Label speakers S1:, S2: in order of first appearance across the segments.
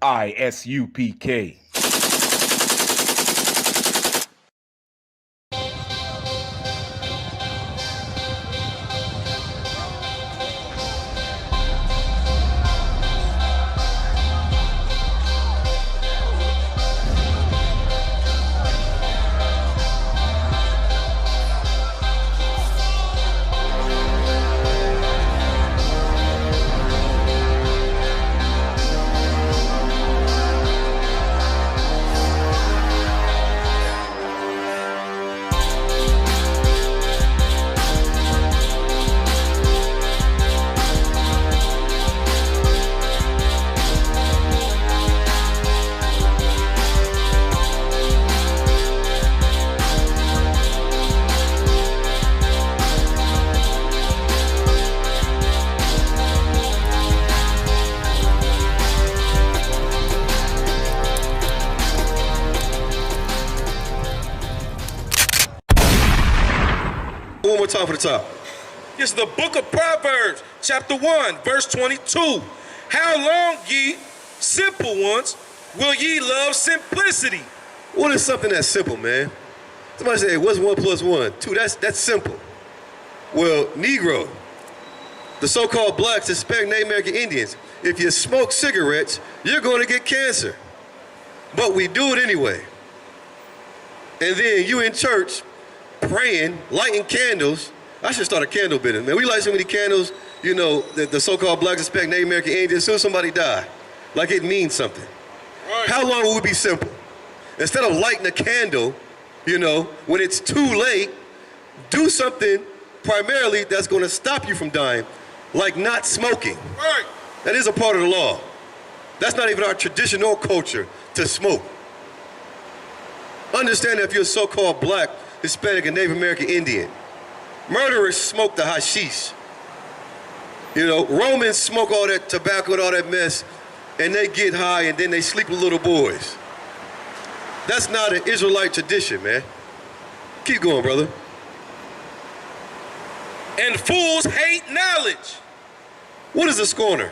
S1: ISUPK.
S2: One more time for the top.
S3: This is the book of Proverbs, chapter 1, verse 22. How long, ye simple ones, will ye love simplicity?
S2: What is something that's simple, man? Somebody say, what's 1 + 1? 2, that's simple. Well, Negro, the so-called blacks, Hispanic, Native American Indians, if you smoke cigarettes, you're going to get cancer. But we do it anyway. And then you in church, praying, lighting candles. I should start a candle business, man. We light so many candles, you know, the so-called blacks, Hispanic, Native American Indians, as soon as somebody die, like it means something.
S3: Right.
S2: How long will we be simple? Instead of lighting a candle, you know, when it's too late, do something primarily that's going to stop you from dying, like not smoking.
S3: Right.
S2: That is a part of the law. That's not even our tradition or culture to smoke. Understand that if you're a so-called black, Hispanic, and Native American Indian, murderers smoke the hashish. You know, Romans smoke all that tobacco and all that mess, and they get high and then they sleep with little boys. That's not an Israelite tradition, man. Keep going, brother.
S3: And fools hate knowledge.
S2: What is a scorner?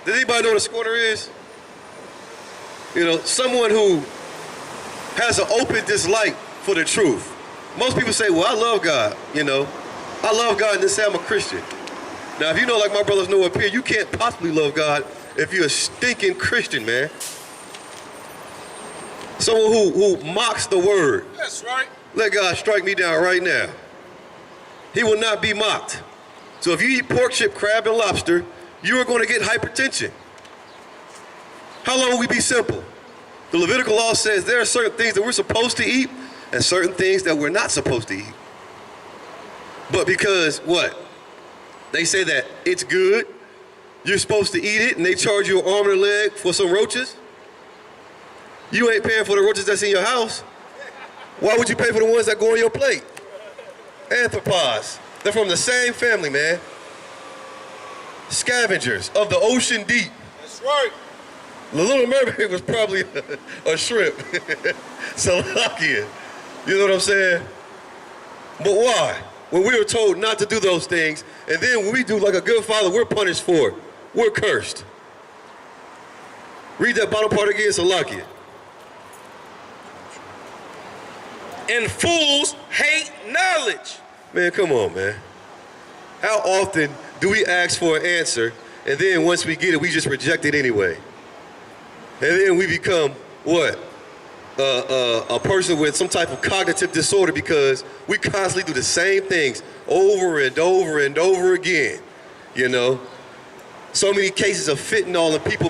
S2: Does anybody know what a scorner is? You know, someone who has an open dislike for the truth. Most people say, well, I love God, you know. I love God and they say I'm a Christian. Now, if you know, like my brothers know up here, you can't possibly love God if you're a stinking Christian, man. Someone who mocks the word.
S3: That's right.
S2: Let God strike me down right now. He will not be mocked. So if you eat pork, chip, crab, and lobster, you are going to get hypertension. How long will we be simple? The Levitical law says there are certain things that we're supposed to eat and certain things that we're not supposed to eat. But because what? They say that it's good, you're supposed to eat it, and they charge you an arm and a leg for some roaches. You ain't paying for the roaches that's in your house. Why would you pay for the ones that go on your plate? Arthropods. They're from the same family, man. Scavengers of the ocean deep.
S3: That's right.
S2: The Little Mermaid was probably a shrimp. Salakia. You know what I'm saying? But why? When we were told not to do those things, and then when we do like a good father, we're punished for it. We're cursed. Read that bottom part again, Salakia.
S3: And fools hate knowledge.
S2: Man, come on, man. How often do we ask for an answer, and then once we get it, we just reject it anyway? And then we become, what? A person with some type of cognitive disorder because we constantly do the same things over and over and over again, you know? So many cases of fentanyl and people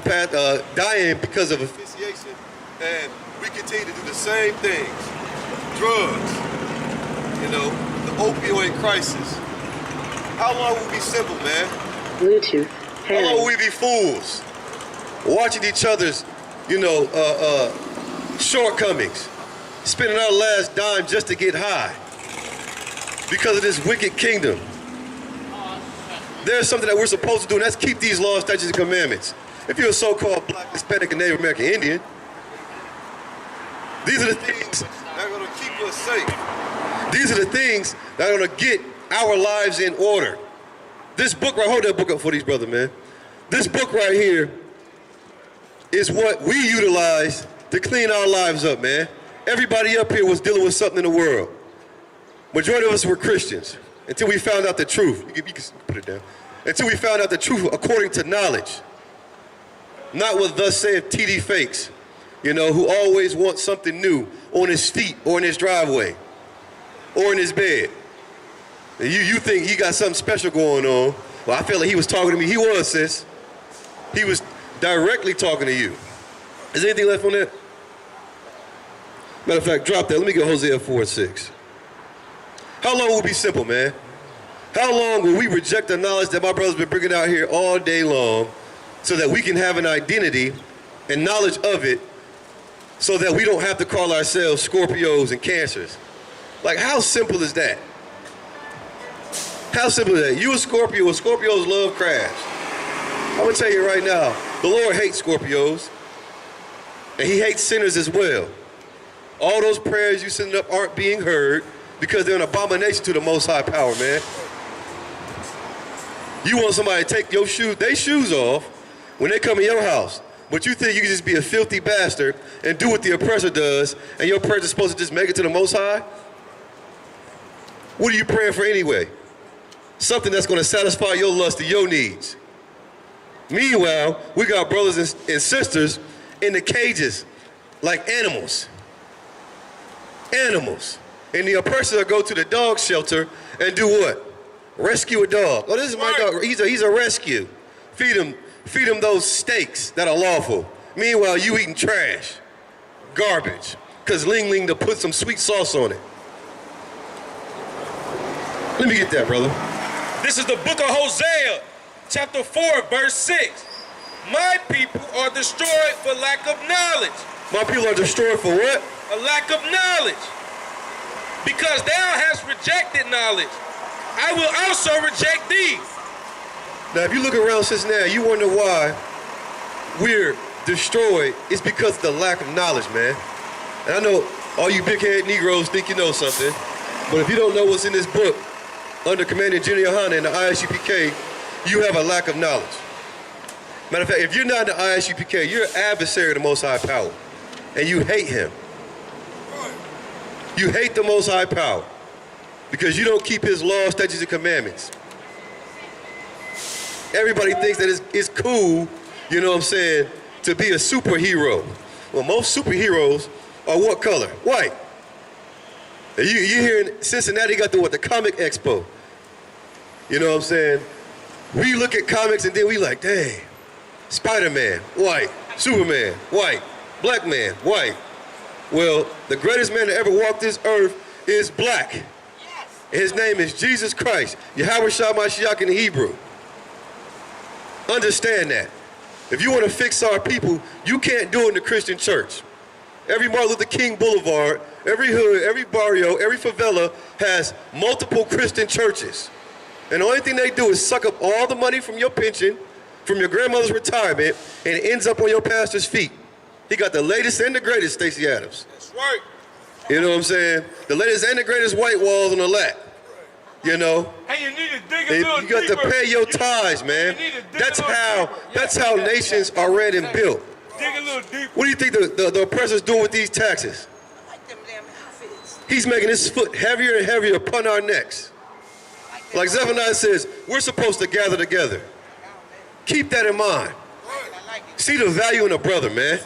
S2: dying because of asphyxiation, and we continue to do the same things. Drugs, you know, the opioid crisis. How long will we be simple, man?
S4: Bluetooth.
S2: How long will we be fools? Watching each other's, you know, shortcomings. Spending our last dime just to get high. Because of this wicked kingdom. There's something that we're supposed to do, and that's keep these laws, statutes, and commandments. If you're a so-called black, Hispanic, and Native American Indian, these are the things that are going to keep us safe. These are the things that are going to get our lives in order. This book right, hold that book up for these brothers, man. This book right here is what we utilize to clean our lives up, man. Everybody up here was dealing with something in the world. Majority of us were Christians until we found out the truth. You can put it down. Until we found out the truth according to knowledge. Not with thus saith TD Fakes, you know, who always wants something new on his feet or in his driveway or in his bed. And you think he got something special going on. Well, I feel like he was talking to me. He was, sis. He was directly talking to you. Is there anything left on that? Matter of fact, drop that. Let me get Hosea 4:6. How long will it be simple, man? How long will we reject the knowledge that my brother's been bringing out here all day long so that we can have an identity and knowledge of it so that we don't have to call ourselves Scorpios and Cancers? Like, how simple is that? How simple is that? You a Scorpio, and Scorpios love crabs. I'm gonna tell you right now, the Lord hates Scorpios, and he hates sinners as well. All those prayers you send up aren't being heard because they're an abomination to the Most High Power, man. You want somebody to take their shoes off when they come in your house, but you think you can just be a filthy bastard and do what the oppressor does, and your prayers are supposed to just make it to the Most High? What are you praying for anyway? Something that's going to satisfy your lust and your needs. Meanwhile, we got brothers and sisters in the cages like animals. Animals. And the oppressor will go to the dog shelter and do what? Rescue a dog. Oh, this is my dog. He's a rescue. Feed him those steaks that are lawful. Meanwhile, you eating trash, garbage, because Ling Ling to put some sweet sauce on it. Let me get that, brother.
S3: This is the book of Hosea, chapter 4, verse 6. My people are destroyed for lack of knowledge.
S2: My people are destroyed for what?
S3: A lack of knowledge. Because thou hast rejected knowledge, I will also reject thee.
S2: Now, if you look around since now, you wonder why we're destroyed. It's because of the lack of knowledge, man. And I know all you big-head Negroes think you know something, but if you don't know what's in this book, under Commander General Yohana in the ISUPK, you have a lack of knowledge. Matter of fact, if you're not in the ISUPK, you're an adversary of the Most High Power, and you hate him. You hate the Most High Power because you don't keep his laws, statutes, and commandments. Everybody thinks that it's cool, you know what I'm saying, to be a superhero. Well, most superheroes are what color? White. And you here in Cincinnati got the Comic Expo. You know what I'm saying? We look at comics and then we like, dang, Spider-Man, white. Superman, white. Black man, white. Well, the greatest man to ever walk this earth is black. Yes. His name is Jesus Christ. Yahweh Shah Mashiach in Hebrew. Understand that. If you want to fix our people, you can't do it in the Christian church. Every Martin Luther King Boulevard, every hood, every barrio, every favela has multiple Christian churches. And the only thing they do is suck up all the money from your pension, from your grandmother's retirement, and it ends up on your pastor's feet. He got the latest and the greatest, Stacey Adams.
S3: That's right.
S2: You know what I'm saying? The latest and the greatest white walls on the lap. You know?
S3: Hey, you need to dig a little
S2: deeper. You got to pay your tithes, man. That's how nations are ran and built.
S3: Dig a little deeper.
S2: What do you think the oppressor's doing with these taxes? He's making his foot heavier and heavier upon our necks. Like Zephaniah says, we're supposed to gather together. Keep that in mind. See the value in a brother, man.